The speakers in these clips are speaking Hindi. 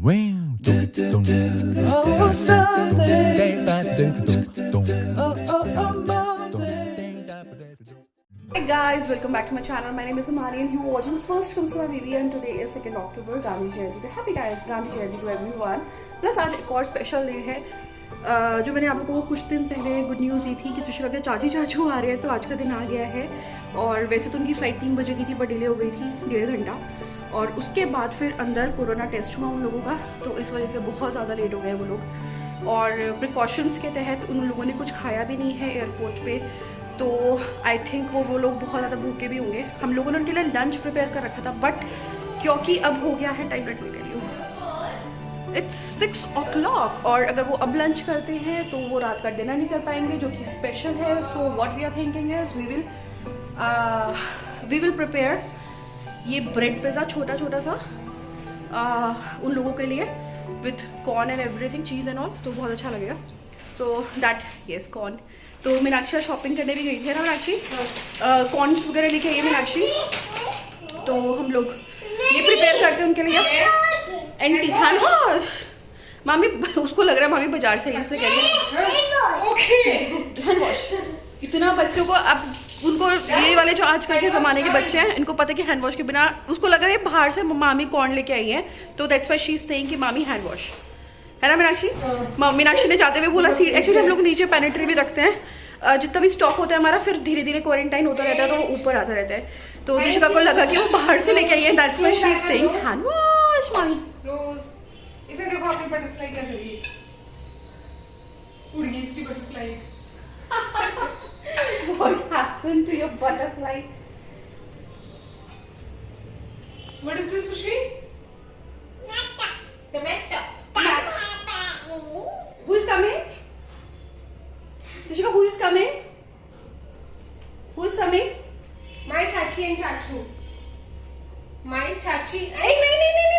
Hey guys, welcome back to my channel. My name is Amani and you are watching First Comes to My Baby and today is 2nd October, Gandhi Jayanti. तो happy Gandhi Jayanti to everyone. Plus आज एक और स्पेशल डे है जो मैंने आप लोगों को कुछ दिन पहले गुड न्यूज़ दी थी कि तुषिका के चाची चाचू आ रहे हैं, तो आज का दिन आ गया है। और वैसे तो उनकी फ़्लाइट 3 बजे की थी पर डिले हो गई थी 1.5 घंटा, और उसके बाद फिर अंदर कोरोना टेस्ट हुआ उन लोगों का, तो इस वजह से बहुत ज़्यादा लेट हो गए वो लोग। और प्रिकॉशंस के तहत उन लोगों ने कुछ खाया भी नहीं है एयरपोर्ट पे, तो आई थिंक वो लोग बहुत ज़्यादा भूखे भी होंगे। हम लोगों ने उनके लिए लंच प्रिपेयर कर रखा था, बट क्योंकि अब हो गया है time, let me tell you, it's 6 o'clock, और अगर वो अब लंच करते हैं तो वो रात का डिनर नहीं कर पाएंगे जो कि स्पेशल है। So what we are thinking is we will prepare ये ब्रेड पिज़्ज़ा छोटा छोटा सा उन लोगों के लिए with corn and everything, cheese and all, तो बहुत अच्छा लगेगा। तो दैट येस कॉर्न। तो मीनाक्षी शॉपिंग करने भी गई थी ना मीनाक्षी, कॉर्न्स वगैरह लेके आई है मीनाक्षी, तो हम लोग ये प्रिपेयर करते हैं उनके लिए। एंटी हैंड वॉश, मामी उसको लग रहा है मामी बाजार से कह रही है ओके हैंड वॉश। इतना बच्चों को अब उनको ये वाले जो आजकल के ज़माने के बच्चे हैं इनको पता है कि हैंड वॉश के बिना, उसको लग रहा है बाहर से मामी कॉर्न लेके आई है, तो that's why she is saying कि मामी हैंड वॉश, है ना मीनाक्षी? मीनाक्षी ने जाते हुए बोला सीट, एक्चुअली हम लोग नीचे पेनिट्री भी रखते हैं, जितना भी स्टॉक होता है हमारा फिर धीरे धीरे क्वारंटाइन होता रहता है तो वो ऊपर आता रहता है, तो ऋषिका को लगा कि वो बाहर से लेके आई है, that's why she is saying hand wash मामी। रोज इसे देखो अपनी बटरफ्लाई क्या कर रही है, उड़ गई इसकी butterfly. What happened to your butterfly? What is this, Sushi? Tomato. Who is coming? Tushika, who is coming? Who is coming? My chachi and chachu. My chachi.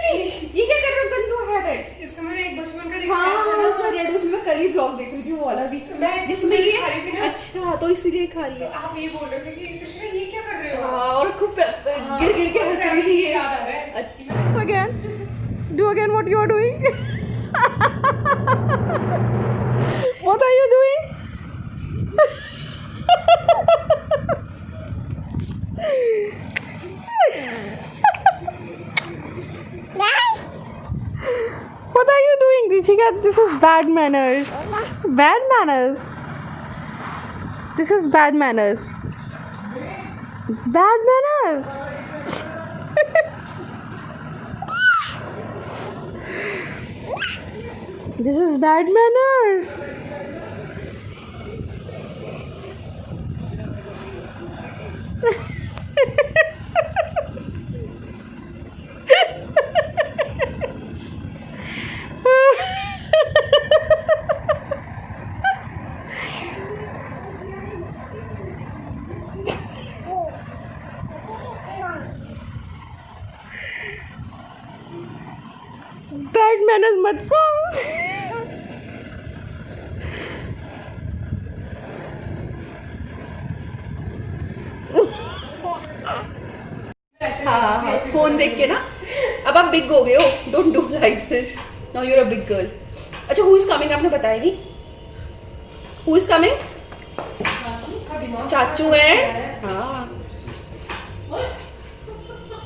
नहीं, ये क्या कर रहे हो? गंदू हैबिट। इसका मैंने एक बचपन का देखा हाँ, उसमें रेड उसमें करी ब्लॉग देख रही थी वो वाला भी, जिसमें ये खा रही थी ना। अच्छा तो इसीलिए खा रही है। तो आप ये बोल रहे थे कि कृष्णा ये क्या कर रहे हो? और खूब गिर के हंस रही थी ये। याद आ रहा है। अच्छा, do again what you are doing. What are you doing? What are you doing, Rishika? This is bad manners. Bad manners. This is bad manners. Bad manners. This is bad manners. Bad manners मत को। हाँ, फोन देख के ना अब आप बिग हो गए हो, don't do like this, now you are a big girl. अच्छा, हु इज कमिंग आपने बताया नहीं, हु इज कमिंग? चाचू है, हाँ,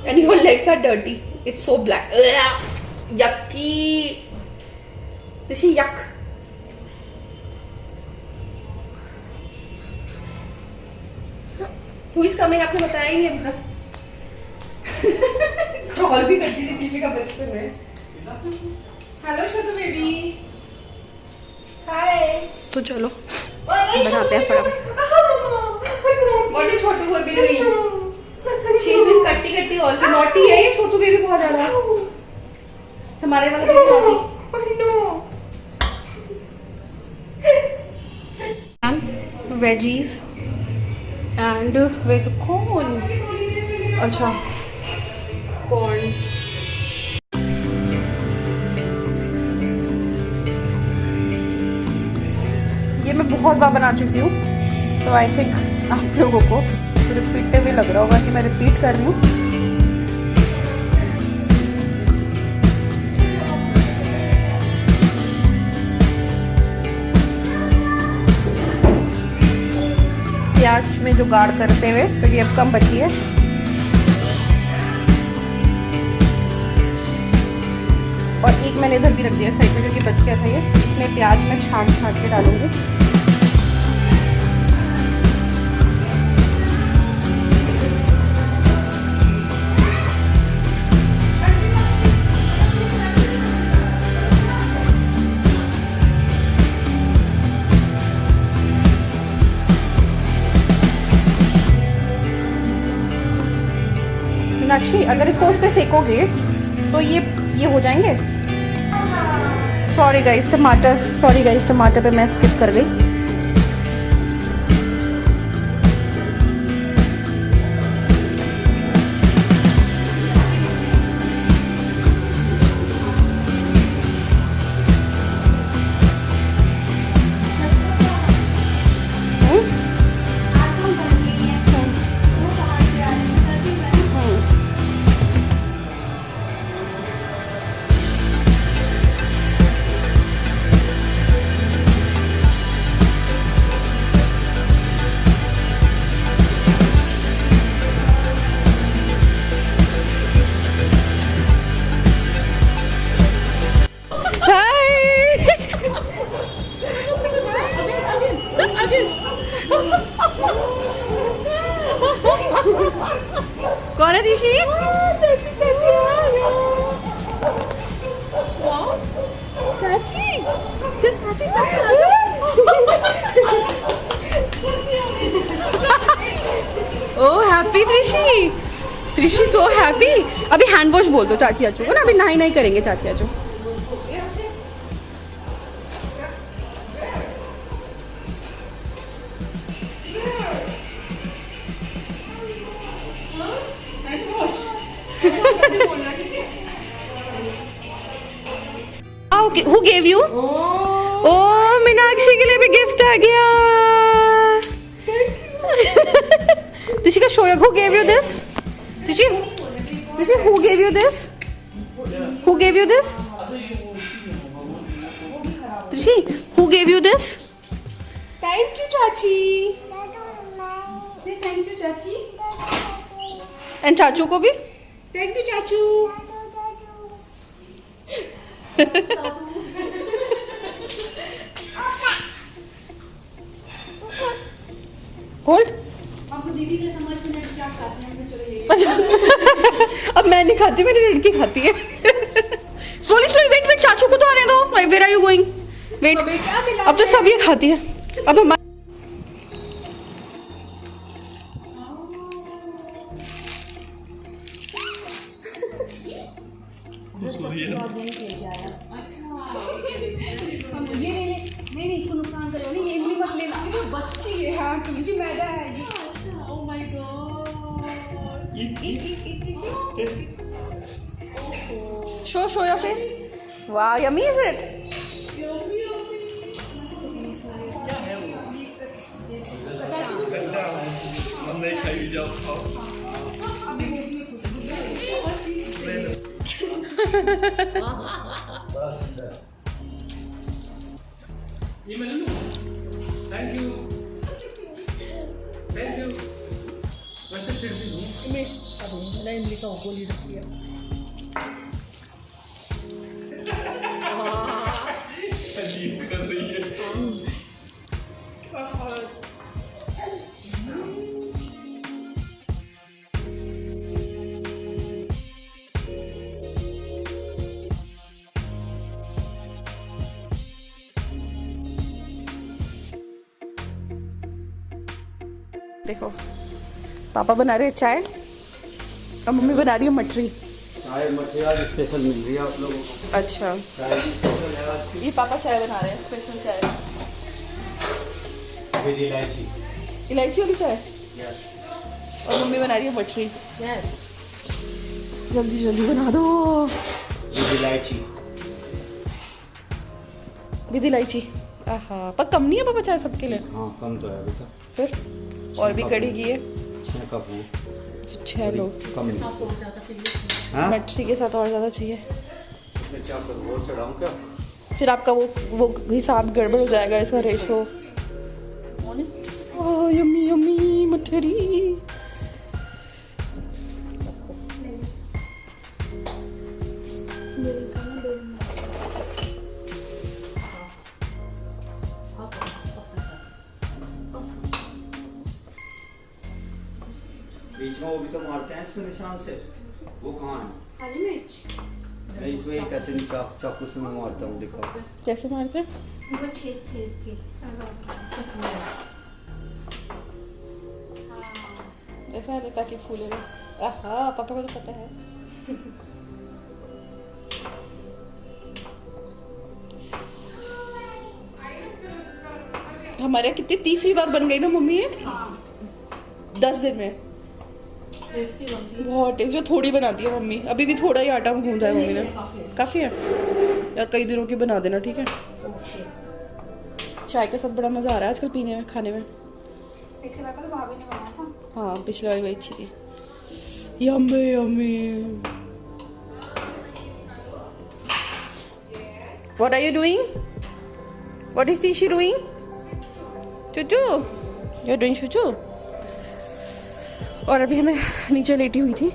and your legs are dirty, it's so black, yucky, this is yuck. Who is coming आपने बताया ही नहीं अभी तक। कॉल भी करती थी दीदी का बचपन में। हेलो छोटू बेबी, हाय। तो चलो बनाते हैं फटाफट। What is Chhotu baby doing? She is doing कट्टी कट्टी also, naughty है ये छोटू बेबी बहुत ज़्यादा। हमारे वाला baby naughty। Veggies and where's the corn? अच्छा, corn. ये मैं बहुत बार बना चुकी हूँ, तो आई थिंक आप लोगों को रिपीटेड लग रहा होगा कि मैं रिपीट कर रही हूँ। प्याज में जो गाढ़ करते हुए, तो ये अब कम बची है। और एक मैंने इधर भी रख दिया साइड में, क्योंकि बच गया था ये। इसमें प्याज मैं छान के डालूंगी। मीनाक्षी, अगर इसको उस पे सेकोगे तो ये हो जाएंगे। सॉरी गाइस, टमाटर पे मैं स्किप कर गई। कौन है दिशी? चाची, ओह हैप्पी त्रिशी सो हैप्पी। अभी हैंड वॉश बोल दो चाची आचू को ना, अभी नहीं करेंगे चाची आचू। Okay, who gave you? Oh, Meenakshi के लिए भी गिफ्ट आ गया। Tishika, show you who gave you this? Tishi, who gave you this? Who gave you this? Tishi, who gave you this? Thank you, Chachi. Say thank you, Chachi. And चाचू को भी? Thank you, Chachu. कोल्ड? आपको दीदी के समझ में क्या खाते हैं, चलो ये। अच्छा अब मैं नहीं खाती, मेरी लड़की खाती है। स्लोली वेट, चाचू को तो आने दो। Where are you going? Wait, अब तो सब ये खाती है। अब हमारे नहीं इसको नुकसान करो नहीं, ये इमली मत लेना, ये बच्ची है। हाँ क्योंकि मैदा है। Oh my God. show your face. Wow, yummy is it? ये मैं लूं? Thank you. वैसे चिड़ती हूँ। मैं इमली का गोली रख दिया। अजीब कर रही है। देखो पापा बना रहे हैं चाय और मम्मी बना रही है मठरी। चाय मठरी आज स्पेशल मिल रही है आप लोगों को। अच्छा चाय भी स्पेशल है आज की। ये पापा चाय बना रहे हैं, स्पेशल चाय। विद इलायची। इलायची वाली चाय। यस। और मम्मी बना रही है मठरी। यस। जल्दी जल्दी बना दो। विद इलायची। विद इलायची। आहा पर कम नहीं है पापा चाय सबके लिए? हाँ कम तो है बेटा। फिर और भी कड़ी की है। 6 कप है। 6 लोग। कम नहीं। हाँ? मठरी के साथ और ज़्यादा चाहिए। मैं क्या करूँ, और चढ़ाऊँ क्या? फिर आपका वो हिसाब गड़बड़ हो जाएगा इसका रेशो। ओह यम्मी यम्मी। मठरी। बीच में वो भी तो मारते हैं इसके निशान से, वो कहाँ है? हरी मिर्च मैं इसमें एक ऐसे नहीं चाकू से मैं मारता हूँ, दिखाओ कैसे मारते हैं? वो छेद छेद छेद ऐसा है ताकि फूले ना। हाँ पापा को तो पता है। हमारे कितनी तीसरी बार बन गई ना मम्मी ये 10 दिन में। बहुत टेस्ट, जो थोड़ी बनाती है मम्मी, अभी भी थोड़ा ही आटा गूंदा है मम्मी ने। काफी है या कई दिनों की बना देना, ठीक है। चाय के साथ बड़ा मजा आ रहा है आजकल पीने में, खाने में। पिछले बार का तो भाभी ने बनाया था। हाँ पिछली बार वही अच्छी थी। Yummy yummy. What are you doing? What is Tishi doing? Chuchu? You're doing chuchu? और अभी मैं नीचे लेटी हुई थी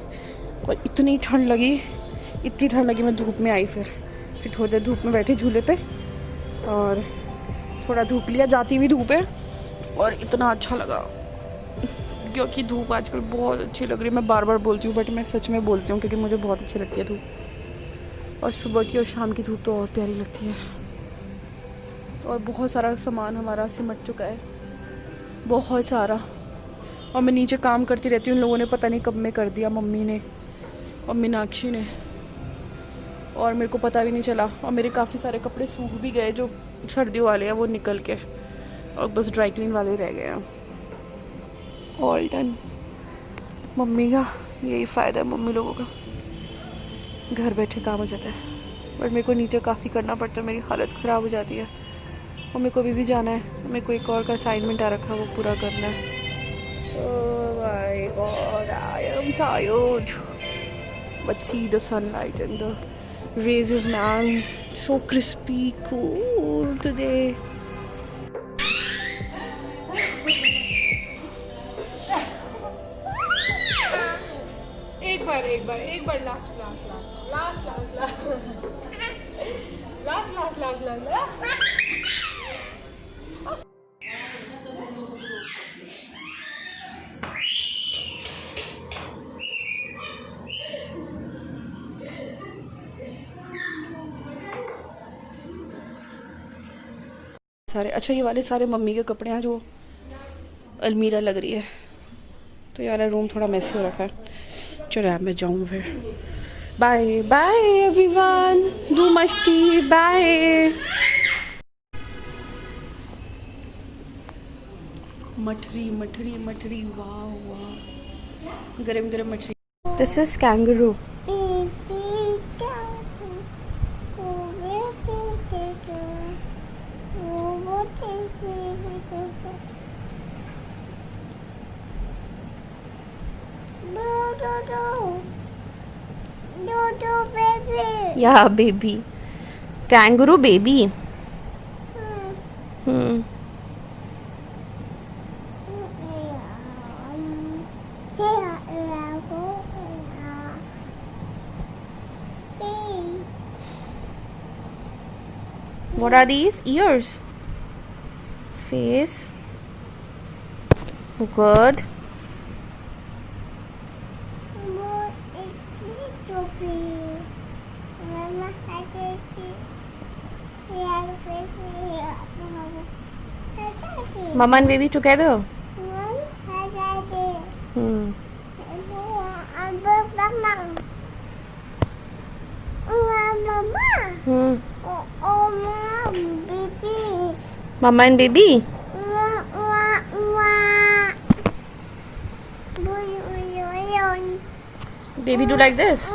और इतनी ठंड लगी मैं धूप में आई। फिर थोड़ी देर धूप में बैठी झूले पे और थोड़ा धूप लिया, जाती हुई धूप है, और इतना अच्छा लगा क्योंकि धूप आजकल बहुत अच्छी लग रही है। मैं बार बार बोलती हूँ बट मैं सच में बोलती हूँ क्योंकि मुझे बहुत अच्छी लगती है धूप, और सुबह की और शाम की धूप तो और प्यारी लगती है। और बहुत सारा सामान हमारा सिमट चुका है, बहुत सारा, और मैं नीचे काम करती रहती हूँ। लोगों ने पता नहीं कब में कर दिया, मम्मी ने और मीनाक्षी ने, और मेरे को पता भी नहीं चला। और मेरे काफ़ी सारे कपड़े सूख भी गए जो सर्दियों वाले हैं, वो निकल के, और बस ड्राई क्लीन वाले रह गए हैं। All done. मम्मी का यही फ़ायदा है, मम्मी लोगों का घर बैठे काम हो जाता है। बट मेरे को नीचे काफ़ी करना पड़ता है, मेरी हालत ख़राब हो जाती है। और मेरे को अभी भी जाना है, मेरे को एक और का असाइनमेंट आ रखा है, वो पूरा करना है। Oh my God, I am tired. But see the sunlight and the rays, man, so crispy, cool today. एक बार लास्ट सारे अच्छा, ये वाले सारे मम्मी के कपड़े हैं जो अलमीरा लग रही है, तो यार रूम थोड़ा मैसी हो रखा है। चलो यार मैं जाऊँ फिर। बाय बाय एवरीवन, डू मस्ती, बाय। मठरी मठरी मठरी, वाह वाह, गरम गरम मठरी। This is kangaroo. Yeah, baby. Kangaroo baby. What are these? Ears. Face. Good. Mama and baby together. Mama and baby. Baby do like this.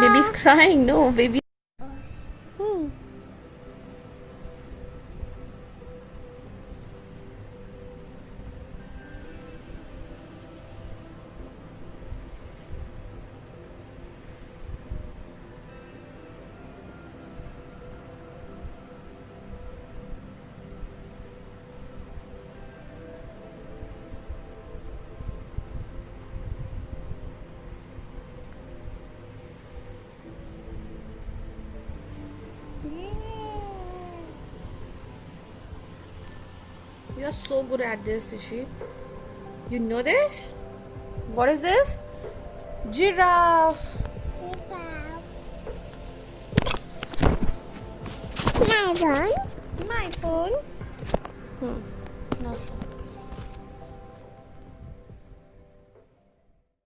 Baby's crying. No, baby. You are so good at this, Rishi. You know this? What is this? Giraffe. My phone. My phone. No.